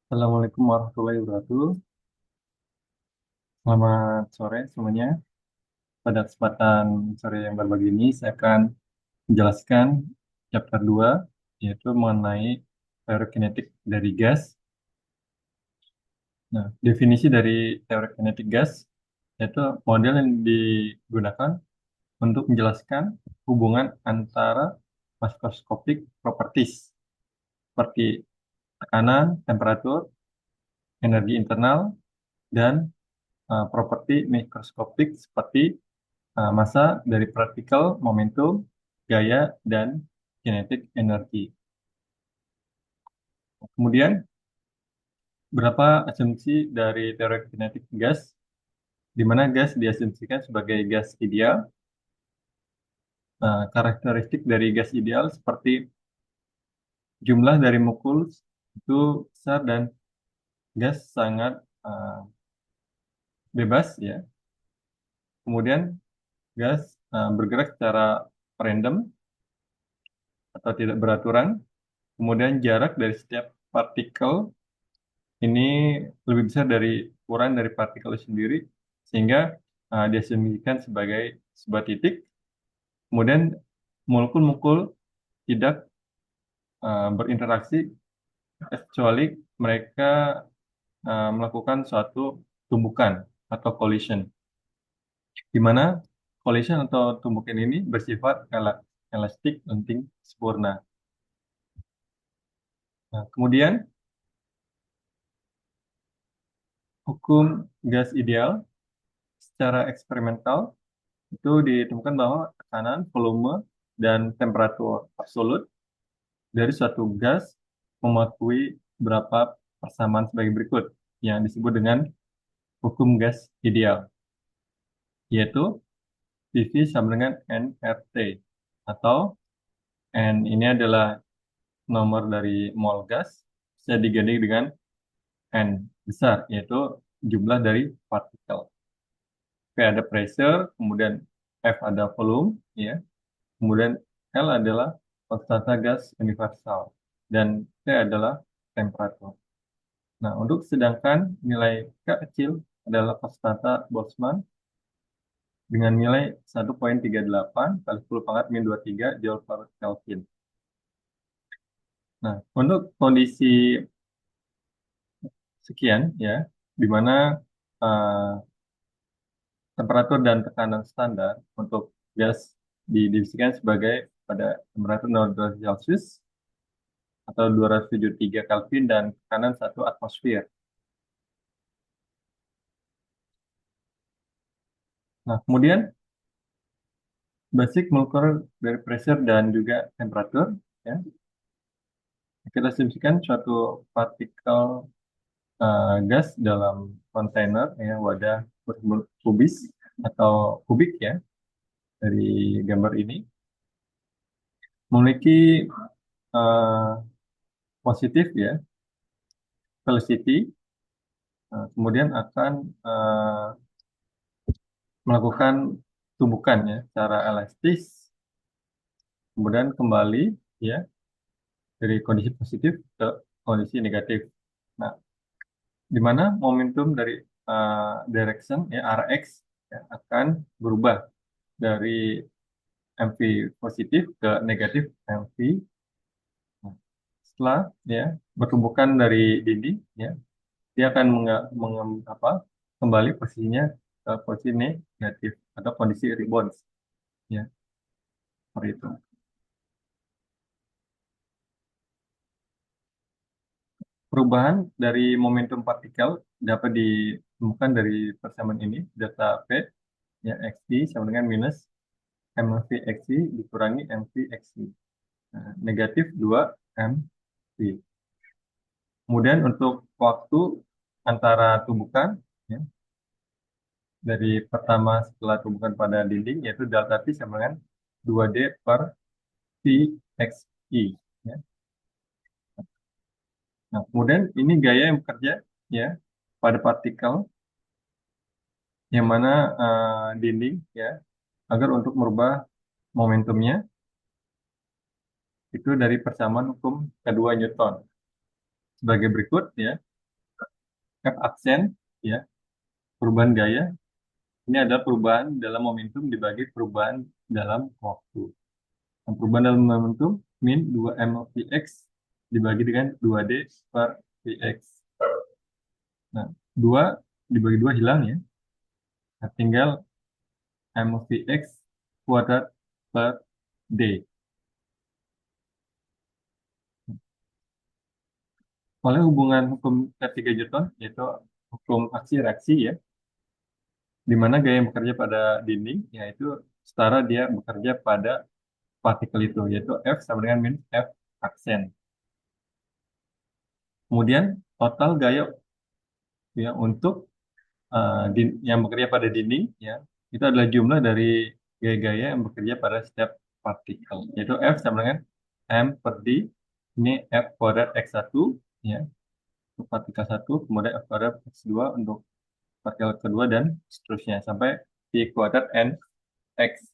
Assalamualaikum warahmatullahi wabarakatuh. Selamat sore semuanya. Pada kesempatan sore yang berbagi ini, saya akan menjelaskan chapter 2, yaitu mengenai teori kinetik dari gas. Nah, definisi dari teori kinetik gas, yaitu model yang digunakan untuk menjelaskan hubungan antara macroscopic properties, seperti tekanan, temperatur, energi internal, dan properti mikroskopik seperti massa dari partikel, momentum, gaya, dan kinetik energi. Kemudian, berapa asumsi dari teori kinetik gas, di mana gas diasumsikan sebagai gas ideal. Karakteristik dari gas ideal seperti jumlah dari molekul itu besar dan gas sangat uh, bebas, ya. Kemudian, gas bergerak secara random atau tidak beraturan. Kemudian, jarak dari setiap partikel ini lebih besar dari ukuran dari partikel itu sendiri, sehingga diasumsikan sebagai sebuah titik. Kemudian molekul-molekul tidak berinteraksi kecuali mereka melakukan suatu tumbukan atau collision, di mana collision atau tumbukan ini bersifat elastik, lenting, sempurna. Nah, kemudian hukum gas ideal secara eksperimental itu ditemukan bahwa tekanan, volume, dan temperatur absolut dari suatu gas mematuhi beberapa persamaan sebagai berikut yang disebut dengan hukum gas ideal, yaitu PV sama dengan nRT, atau N ini adalah nomor dari mol gas, bisa diganti dengan N besar, yaitu jumlah dari partikel. P ada pressure, kemudian F ada volume, ya. Kemudian L adalah konstanta gas universal, dan T adalah temperatur. Nah, untuk sedangkan nilai K kecil adalah konstanta Boltzmann dengan nilai 1,38 kali 10 pangkat min 23 Joule per Kelvin. Nah, untuk kondisi sekian, ya, di mana eh, temperatur dan tekanan standar untuk gas didivisikan sebagai pada temperatur 0 derajat Celcius atau 273 Kelvin dan tekanan 1 atmosfer. Nah, kemudian basic mengukur dari pressure dan juga temperatur, ya. Kita asumsikan suatu partikel gas dalam kontainer, ya, wadah kubis atau kubik, ya, dari gambar ini memiliki eh, positif, ya, velocity, kemudian akan melakukan tumbukan, ya, secara elastis, kemudian kembali, ya, dari kondisi positif ke kondisi negatif. Nah, di mana momentum dari direction, ya, arah X, ya, akan berubah dari MV positif ke negatif MV. Nah, setelah, ya, bertumbukan dari dinding, ya, dia akan kembali posisinya ke posisi negatif atau kondisi rebound, ya, seperti itu. Perubahan dari momentum partikel dapat ditemukan dari persamaan ini, delta P, ya, XT sama dengan minus MV XT dikurangi MV XT. Nah, negatif 2 MV. Kemudian untuk waktu antara tumbukan, ya, dari pertama setelah tumbukan pada dinding, yaitu delta T sama dengan 2D per VXI, ya. Nah, kemudian ini gaya yang bekerja, ya, pada partikel yang mana dinding, ya, agar untuk merubah momentumnya itu dari persamaan hukum kedua Newton sebagai berikut, ya. F aksen, ya, perubahan gaya. Ini adalah perubahan dalam momentum dibagi perubahan dalam waktu. Nah, perubahan dalam momentum min 2M Vx dibagi dengan 2D per Vx. Nah, 2 dibagi 2 hilang ya. Nah, tinggal M Vx kuadrat per D. Oleh hubungan hukum ketiga Newton, yaitu hukum aksi reaksi ya, di mana gaya yang bekerja pada dinding, yaitu setara dia bekerja pada partikel itu, yaitu F sama dengan min F aksen. Kemudian total gaya ya untuk yang bekerja pada dinding ya itu adalah jumlah dari gaya-gaya yang bekerja pada setiap partikel, yaitu F sama dengan M per D. Ini F kuadrat X1 ya untuk partikel 1, kemudian F kuadrat X2 untuk partikel kedua, dan seterusnya sampai P kuadrat N X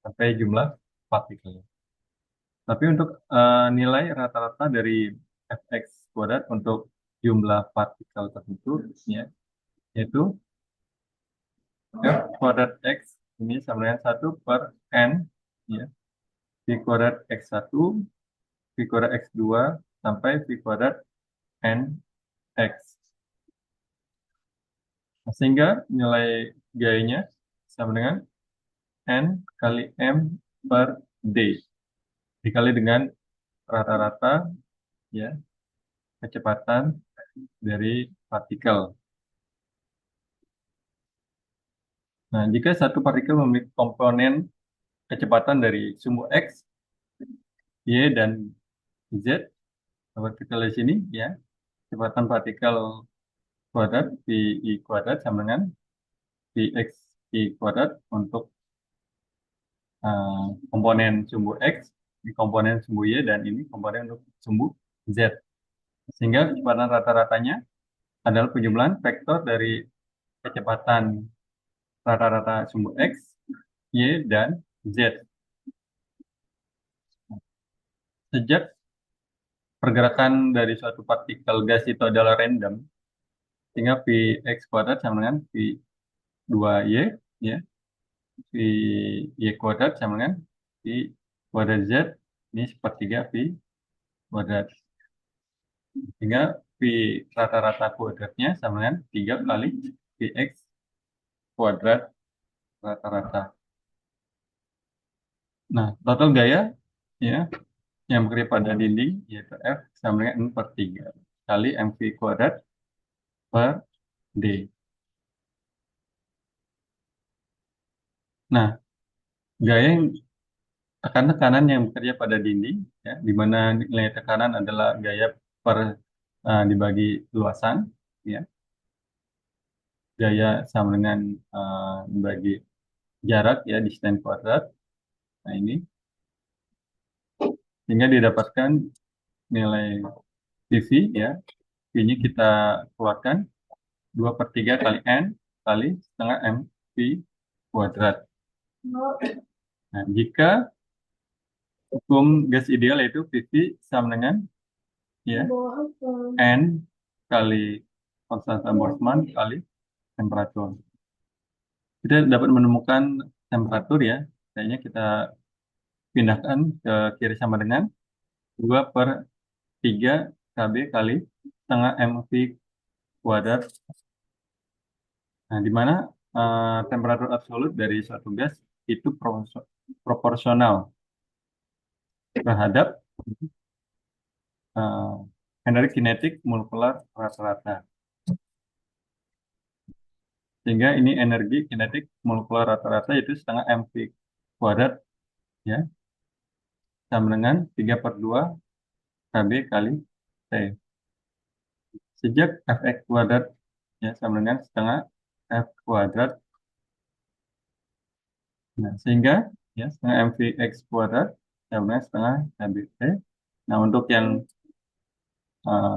sampai jumlah partikelnya. Tapi untuk nilai rata-rata dari Fx kuadrat untuk jumlah partikel tertentu, ya, yaitu F kuadrat X ini sama dengan 1 per N, ya, V kuadrat X1, V kuadrat X2, sampai V kuadrat N X. Nah, sehingga nilai gayanya sama dengan N kali M per D dikali dengan rata-rata ya kecepatan dari partikel. Nah, jika satu partikel memiliki komponen kecepatan dari sumbu X, Y, dan Z, partikel di sini ya, kecepatan partikel kuadrat VI kuadrat sama dengan Vx I kuadrat untuk komponen sumbu X, ini komponen sumbu Y, dan ini komponen untuk sumbu Z. Sehingga kecepatan rata-ratanya adalah penjumlahan vektor dari kecepatan rata-rata sumbu X, Y, dan Z. Sejak pergerakan dari suatu partikel gas itu adalah random, sehingga Vx kuadrat sama dengan V2Y, ya, VY kuadrat sama dengan V kuadrat Z, ini sepertiga V kuadrat. Sehingga V rata-rata kuadratnya sama dengan 3 kali Vx kuadrat rata-rata. Nah, total gaya ya yang bekerja pada dinding yaitu F sama dengan N per 3 kali mv kuadrat per D. Nah, gaya yang tekanan yang bekerja pada dinding, ya, di mana nilai tekanan adalah gaya per dibagi luasan, ya, gaya sama dengan dibagi jarak, ya, distance kuadrat. Nah, ini sehingga didapatkan nilai PV, ya, V-nya kita keluarkan 2 per 3 kali N kali setengah mv kuadrat. Nah, jika hukum gas ideal yaitu PV sama dengan ya N kali konstanta Boltzmann kali temperatur. Kita dapat menemukan temperatur ya. Kayaknya kita pindahkan ke kiri sama dengan 2 per 3 KB kali setengah mv kuadrat. Nah, di mana temperatur absolut dari suatu gas itu proporsional terhadap eh, energi kinetik molekular rata-rata. Sehingga ini energi kinetik molekular rata-rata itu setengah mv kuadrat ya sama dengan 3 per 2 KB kali T. Sejak Fx kuadrat ya sama dengan setengah F kuadrat. Nah, sehingga ya setengah mvx kuadrat sama dengan setengah KB T. Nah, untuk yang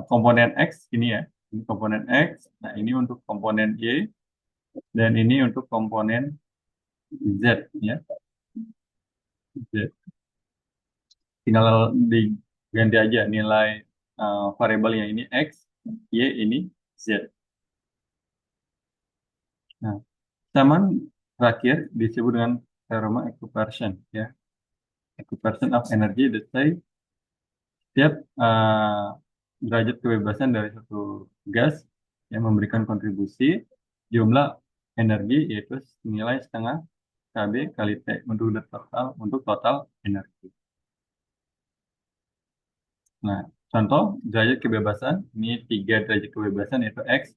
komponen X ini ya, ini komponen X. Nah, ini untuk komponen Y dan ini untuk komponen Z ya. Z. Tinggal diganti aja nilai variabelnya, ini X, Y, ini Z. Nah, zaman terakhir disebut dengan teorema equivalence ya. Equivalence of energy that say setiap derajat kebebasan dari suatu gas yang memberikan kontribusi jumlah energi yaitu nilai setengah Kb kali T untuk total energi. Nah, contoh derajat kebebasan ini tiga derajat kebebasan yaitu X,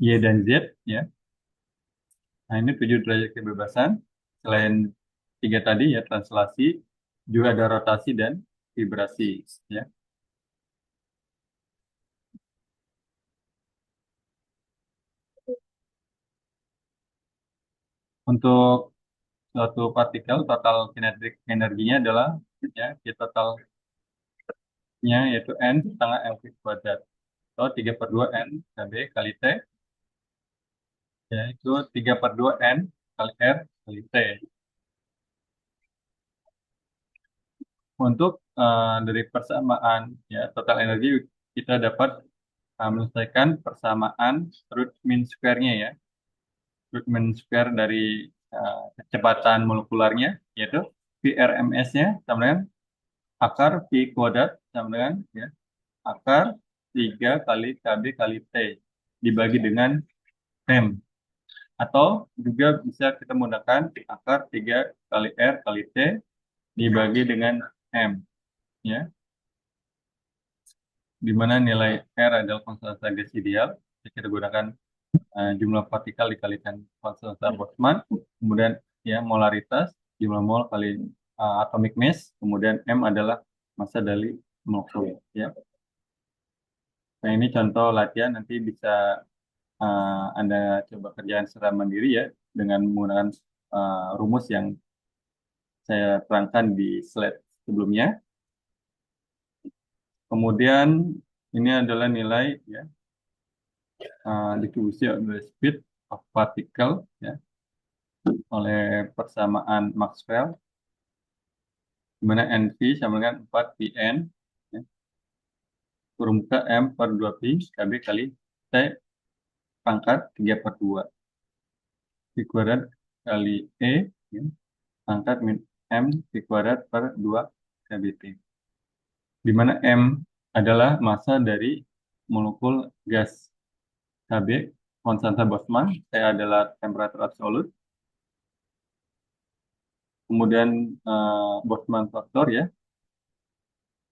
Y dan Z ya. Nah, ini 7 derajat kebebasan. Selain tiga tadi ya translasi, juga ada rotasi dan vibrasi ya. Untuk suatu partikel total kinetik energinya adalah ya Q totalnya yaitu N setengah mv kuadrat atau 3/2 N Kb kali T yaitu 3/2 N kali R kali T. Untuk dari persamaan ya total energi kita dapat menyelesaikan persamaan root mean square-nya ya. Root mean square dari kecepatan molekularnya yaitu Vrms-nya sama dengan akar V kuadrat sama dengan ya, akar 3 kali Kb kali T dibagi dengan M. Atau juga bisa kita menggunakan akar 3 kali R kali T dibagi dengan M. Ya, di mana nilai R adalah konstanta gas ideal. Kita gunakan jumlah partikel dikalikan konstanta Boltzmann, kemudian ya molaritas, jumlah mol kali atomic mass, kemudian M adalah massa dari molekul. Ya. Nah, ini contoh latihan nanti bisa Anda coba kerjaan secara mandiri ya dengan menggunakan rumus yang saya terangkan di slide sebelumnya. Kemudian ini adalah nilai ya distribusi oleh speed of particle ya oleh persamaan Maxwell di mana NV sama dengan 4 Pn ya, kurung muka M per 2 Pi Kb kali T pangkat 3/2 Pi kuadrat kali E ya, pangkat min M Pi kuadrat per 2 KBT. Di mana M adalah massa dari molekul gas Kb, konstanta Boltzmann, T adalah temperatur absolut, kemudian Boltzmann faktor ya,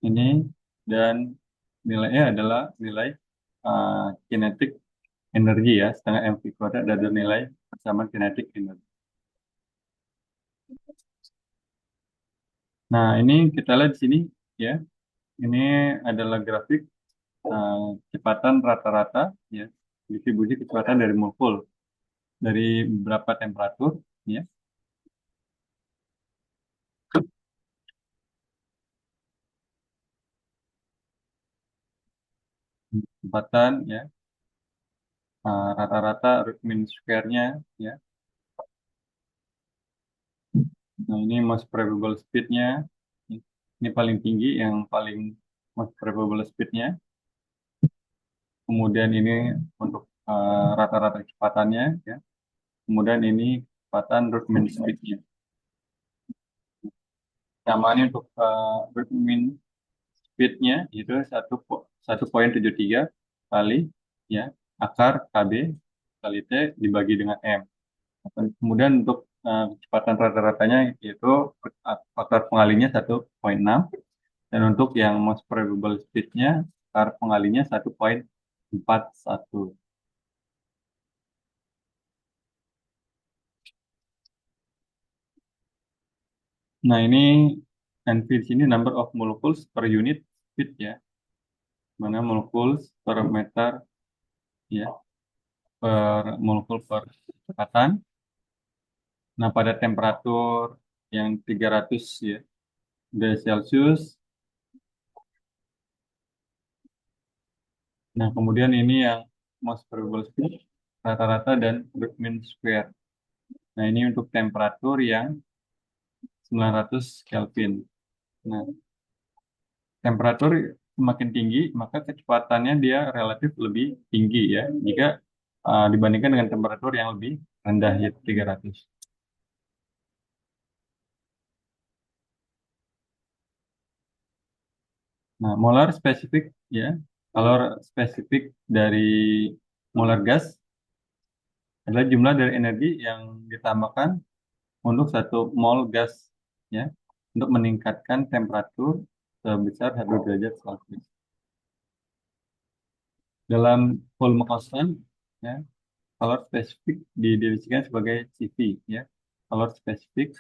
ini dan nilai E adalah nilai kinetik energi ya, setengah mv kuadrat dan nilai persamaan kinetik energi. Nah, ini kita lihat di sini ya. Ini adalah grafik kecepatan rata-rata ya, distribusi kecepatan dari molekul dari beberapa temperatur ya. Kecepatan ya rata-rata root mean square-nya ya. Nah, ini most probable speed-nya. Ini paling tinggi, yang paling most probable speed-nya. Kemudian ini untuk rata-rata kecepatannya, ya. Kemudian ini kecepatan root mean speed-nya. Samaannya untuk root mean speed-nya itu 1,73 kali ya akar Kb kali T dibagi dengan M. Kemudian untuk kecepatan rata-ratanya yaitu faktor pengalinya 1,6 dan untuk yang most probable speed-nya faktor pengalinya 1,41. Nah, ini NV di sini number of molecules per unit speed ya. Mana molecules per meter ya, per molekul per kecepatan. Nah, pada temperatur yang 300 ya, derajat Celcius. Nah, kemudian ini yang most probable speed rata-rata dan root mean square. Nah, ini untuk temperatur yang 900 Kelvin. Nah, temperatur semakin tinggi, maka kecepatannya dia relatif lebih tinggi ya, jika dibandingkan dengan temperatur yang lebih rendah yaitu 300. Nah, molar spesifik ya, kalau spesifik dari molar gas adalah jumlah dari energi yang ditambahkan untuk satu mol gas ya untuk meningkatkan temperatur sebesar 1 derajat Celcius. Dalam volume konstan ya, kalor spesifik didefinisikan sebagai CV ya, kalor spesifik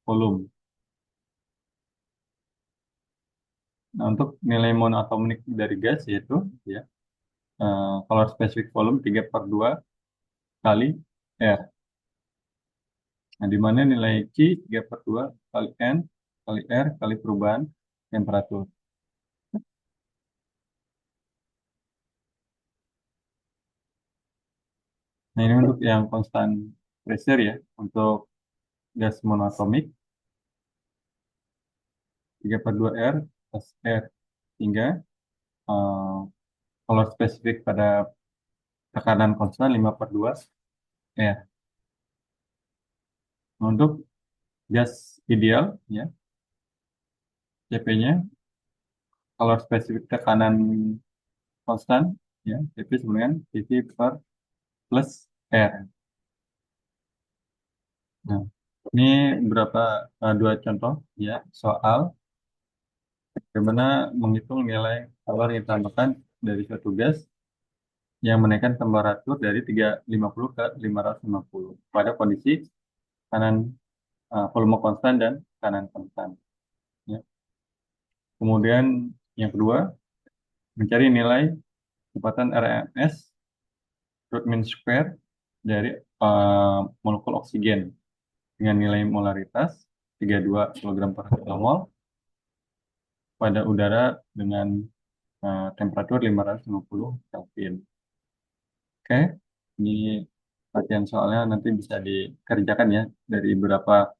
volume. Nah, untuk nilai monoatomic dari gas yaitu ya kalor spesifik volume 3/2 kali R. Nah, di mana nilai Q 3/2 kali N kali R kali perubahan temperatur. Nah, ini untuk yang konstan pressure ya. Untuk gas monoatomik 3/2 R plus R hingga eh, kalau spesifik pada tekanan konstan 5/2 R. Nah, untuk gas ideal ya, CP-nya kalau spesifik tekanan konstan ya, CP sebenarnya CP per plus R. Nah, ini beberapa dua contoh ya soal bagaimana menghitung nilai kalori yang ditambahkan dari suatu gas yang menaikkan temperatur dari 350 ke 550 pada kondisi kanan volume konstan dan kanan konstan. Ya. Kemudian yang kedua, mencari nilai kecepatan RMS root mean square dari molekul oksigen dengan nilai molaritas 32 kg per mol pada udara dengan temperatur 550 Kelvin. Oke, ini latihan soalnya nanti bisa dikerjakan ya dari beberapa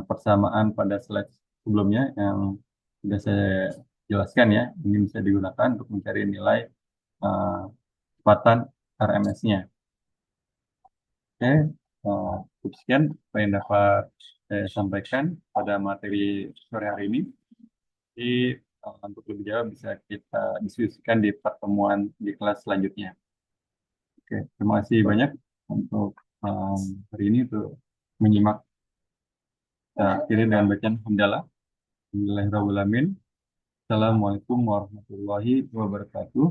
persamaan pada slide sebelumnya yang sudah saya jelaskan ya. Ini bisa digunakan untuk mencari nilai uh, kecepatan RMS-nya. Oke, cukup sekian apa yang dapat saya sampaikan pada materi sore hari ini. Jadi untuk lebih jauh bisa kita diskusikan di pertemuan di kelas selanjutnya. Oke, terima kasih banyak untuk um, hari ini untuk menyimak akhiri dengan bacaan hamdalah. Alhamdulillahirrahmanirrahim. Assalamualaikum warahmatullahi wabarakatuh.